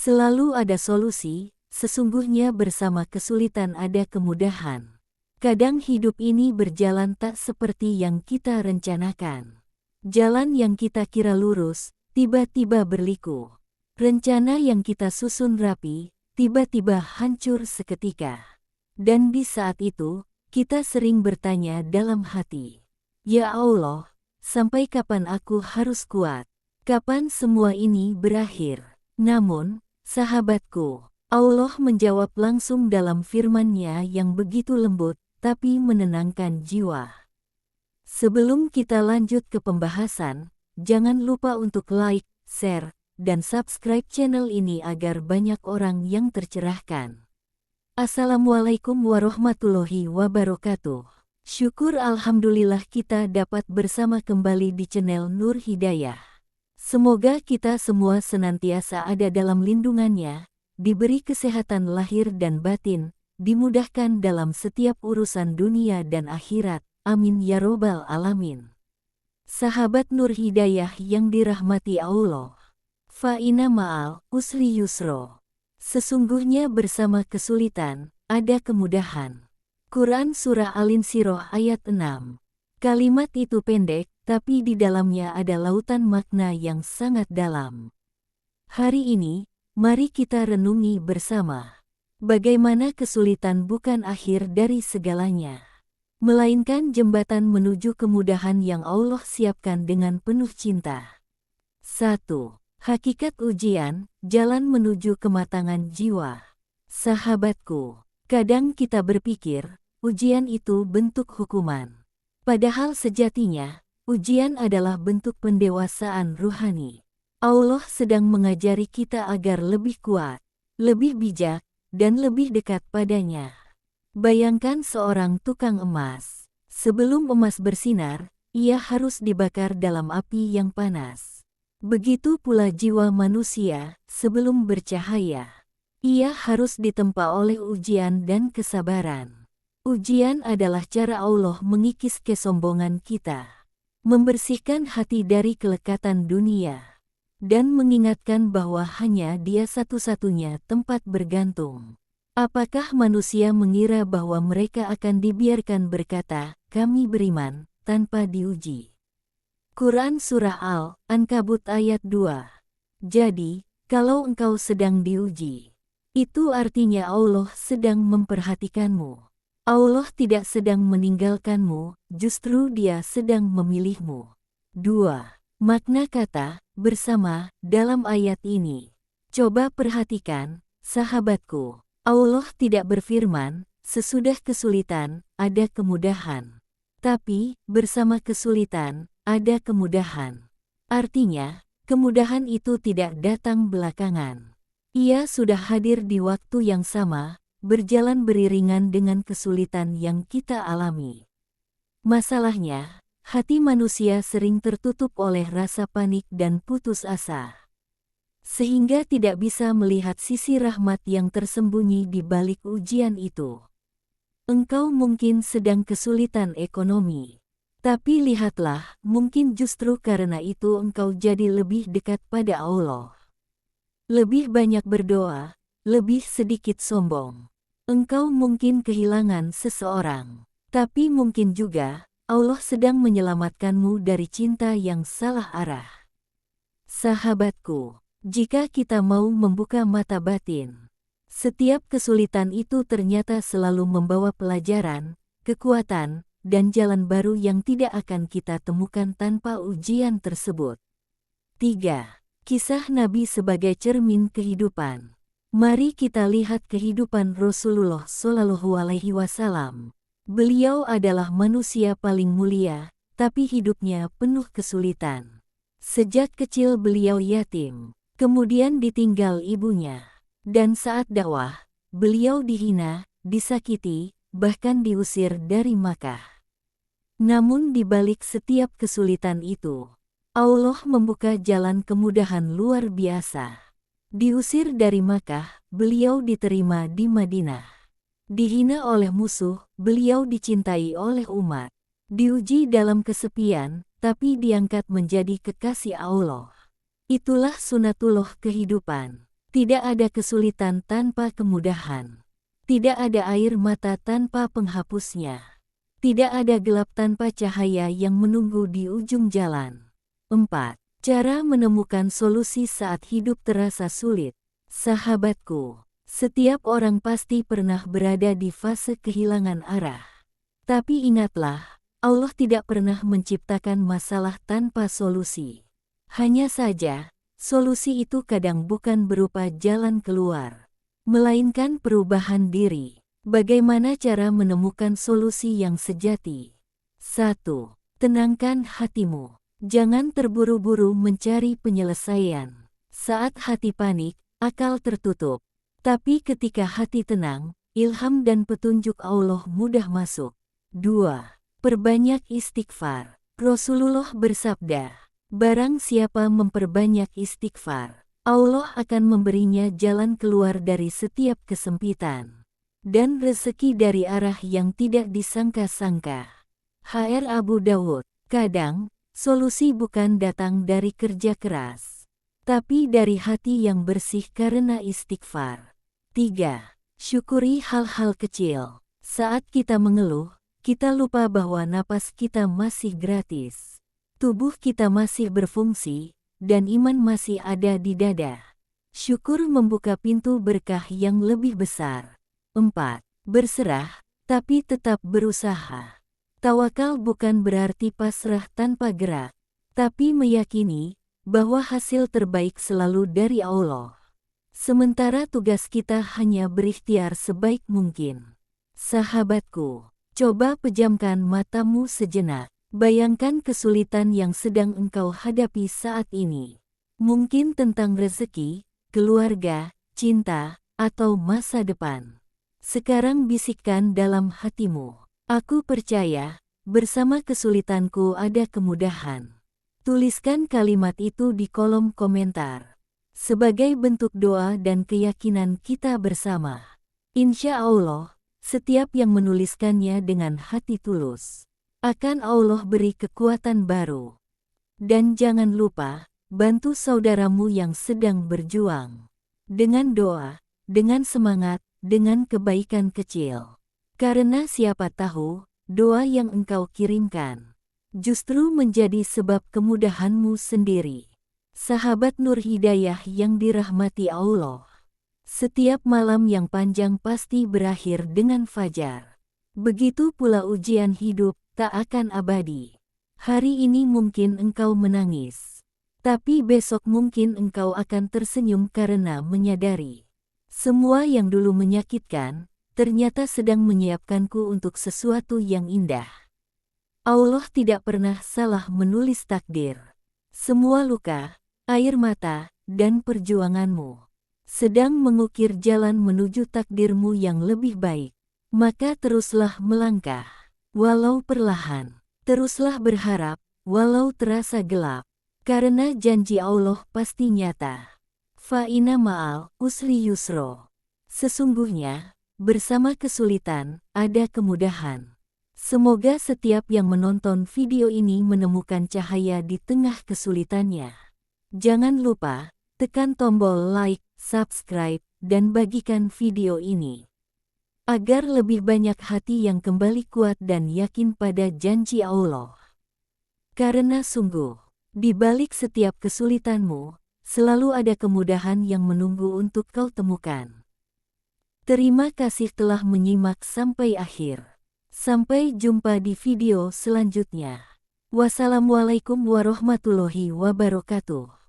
Selalu ada solusi, sesungguhnya bersama kesulitan ada kemudahan. Kadang hidup ini berjalan tak seperti yang kita rencanakan. Jalan yang kita kira lurus, tiba-tiba berliku. Rencana yang kita susun rapi, tiba-tiba hancur seketika. Dan di saat itu, kita sering bertanya dalam hati, "Ya Allah, sampai kapan aku harus kuat? Kapan semua ini berakhir?" Namun, sahabatku, Allah menjawab langsung dalam firman-Nya yang begitu lembut, tapi menenangkan jiwa. Sebelum kita lanjut ke pembahasan, jangan lupa untuk like, share, dan subscribe channel ini agar banyak orang yang tercerahkan. Assalamualaikum warahmatullahi wabarakatuh. Syukur alhamdulillah kita dapat bersama kembali di channel Nur Hidayah. Semoga kita semua senantiasa ada dalam lindungannya, diberi kesehatan lahir dan batin, dimudahkan dalam setiap urusan dunia dan akhirat. Amin ya robbal alamin. Sahabat Nur Hidayah yang dirahmati Allah. Fa'ina ma'al usri yusro. Sesungguhnya bersama kesulitan, ada kemudahan. Quran Surah Al-Insyirah ayat 6. Kalimat itu pendek, tapi di dalamnya ada lautan makna yang sangat dalam. Hari ini, mari kita renungi bersama. Bagaimana kesulitan bukan akhir dari segalanya, melainkan jembatan menuju kemudahan yang Allah siapkan dengan penuh cinta. 1. Hakikat ujian, jalan menuju kematangan jiwa. Sahabatku, kadang kita berpikir, ujian itu bentuk hukuman. Padahal sejatinya, ujian adalah bentuk pendewasaan ruhani. Allah sedang mengajari kita agar lebih kuat, lebih bijak, dan lebih dekat padanya. Bayangkan seorang tukang emas. Sebelum emas bersinar, ia harus dibakar dalam api yang panas. Begitu pula jiwa manusia, sebelum bercahaya, ia harus ditempa oleh ujian dan kesabaran. Ujian adalah cara Allah mengikis kesombongan kita, membersihkan hati dari kelekatan dunia, dan mengingatkan bahwa hanya Dia satu-satunya tempat bergantung. Apakah manusia mengira bahwa mereka akan dibiarkan berkata, "Kami beriman," tanpa diuji? Quran Surah Al-Ankabut ayat 2. Jadi, kalau engkau sedang diuji, itu artinya Allah sedang memperhatikanmu. Allah tidak sedang meninggalkanmu, justru Dia sedang memilihmu. 2. Makna kata bersama dalam ayat ini. Coba perhatikan, sahabatku. Allah tidak berfirman, sesudah kesulitan, ada kemudahan. Tapi, bersama kesulitan, ada kemudahan. Artinya, kemudahan itu tidak datang belakangan. Ia sudah hadir di waktu yang sama, berjalan beriringan dengan kesulitan yang kita alami. Masalahnya, hati manusia sering tertutup oleh rasa panik dan putus asa, sehingga tidak bisa melihat sisi rahmat yang tersembunyi di balik ujian itu. Engkau mungkin sedang kesulitan ekonomi, tapi lihatlah, mungkin justru karena itu engkau jadi lebih dekat pada Allah. Lebih banyak berdoa, lebih sedikit sombong. Engkau mungkin kehilangan seseorang, tapi mungkin juga Allah sedang menyelamatkanmu dari cinta yang salah arah. Sahabatku, jika kita mau membuka mata batin, setiap kesulitan itu ternyata selalu membawa pelajaran, kekuatan, dan jalan baru yang tidak akan kita temukan tanpa ujian tersebut. 3. Kisah Nabi sebagai cermin kehidupan. Mari kita lihat kehidupan Rasulullah Shallallahu Alaihi Wasallam. Beliau adalah manusia paling mulia, tapi hidupnya penuh kesulitan. Sejak kecil beliau yatim, kemudian ditinggal ibunya. Dan saat dakwah, beliau dihina, disakiti, bahkan diusir dari Makkah. Namun di balik setiap kesulitan itu, Allah membuka jalan kemudahan luar biasa. Diusir dari Makkah, beliau diterima di Madinah. Dihina oleh musuh, beliau dicintai oleh umat. Diuji dalam kesepian, tapi diangkat menjadi kekasih Allah. Itulah sunatullah kehidupan. Tidak ada kesulitan tanpa kemudahan. Tidak ada air mata tanpa penghapusnya. Tidak ada gelap tanpa cahaya yang menunggu di ujung jalan. 4. Cara menemukan solusi saat hidup terasa sulit. Sahabatku, setiap orang pasti pernah berada di fase kehilangan arah. Tapi ingatlah, Allah tidak pernah menciptakan masalah tanpa solusi. Hanya saja, solusi itu kadang bukan berupa jalan keluar, melainkan perubahan diri. Bagaimana cara menemukan solusi yang sejati? 1. Tenangkan hatimu. Jangan terburu-buru mencari penyelesaian. Saat hati panik, akal tertutup. Tapi ketika hati tenang, ilham dan petunjuk Allah mudah masuk. 2. Perbanyak istighfar. Rasulullah bersabda, barang siapa memperbanyak istighfar, Allah akan memberinya jalan keluar dari setiap kesempitan dan rezeki dari arah yang tidak disangka-sangka. HR Abu Dawud. Kadang, solusi bukan datang dari kerja keras, tapi dari hati yang bersih karena istighfar. 3. Syukuri hal-hal kecil. Saat kita mengeluh, kita lupa bahwa napas kita masih gratis. Tubuh kita masih berfungsi, dan iman masih ada di dada. Syukur membuka pintu berkah yang lebih besar. 4. Berserah, tapi tetap berusaha. Tawakal bukan berarti pasrah tanpa gerak, tapi meyakini bahwa hasil terbaik selalu dari Allah. Sementara tugas kita hanya berikhtiar sebaik mungkin. Sahabatku, coba pejamkan matamu sejenak. Bayangkan kesulitan yang sedang engkau hadapi saat ini. Mungkin tentang rezeki, keluarga, cinta, atau masa depan. Sekarang bisikkan dalam hatimu, aku percaya, bersama kesulitanku ada kemudahan. Tuliskan kalimat itu di kolom komentar, sebagai bentuk doa dan keyakinan kita bersama. Insya Allah, setiap yang menuliskannya dengan hati tulus, akan Allah beri kekuatan baru. Dan jangan lupa, bantu saudaramu yang sedang berjuang. Dengan doa, dengan semangat, dengan kebaikan kecil. Karena siapa tahu, doa yang engkau kirimkan justru menjadi sebab kemudahanmu sendiri. Sahabat Nur Hidayah yang dirahmati Allah. Setiap malam yang panjang pasti berakhir dengan fajar. Begitu pula ujian hidup tak akan abadi. Hari ini mungkin engkau menangis, tapi besok mungkin engkau akan tersenyum karena menyadari semua yang dulu menyakitkan ternyata sedang menyiapkanku untuk sesuatu yang indah. Allah tidak pernah salah menulis takdir. Semua luka, air mata, dan perjuanganmu sedang mengukir jalan menuju takdirmu yang lebih baik. Maka teruslah melangkah, walau perlahan. Teruslah berharap, walau terasa gelap. Karena janji Allah pasti nyata. Fa'ina ma'al usri yusro. Sesungguhnya, bersama kesulitan, ada kemudahan. Semoga setiap yang menonton video ini menemukan cahaya di tengah kesulitannya. Jangan lupa, tekan tombol like, subscribe, dan bagikan video ini, agar lebih banyak hati yang kembali kuat dan yakin pada janji Allah. Karena sungguh, di balik setiap kesulitanmu, selalu ada kemudahan yang menunggu untuk kau temukan. Terima kasih telah menyimak sampai akhir. Sampai jumpa di video selanjutnya. Wassalamualaikum warahmatullahi wabarakatuh.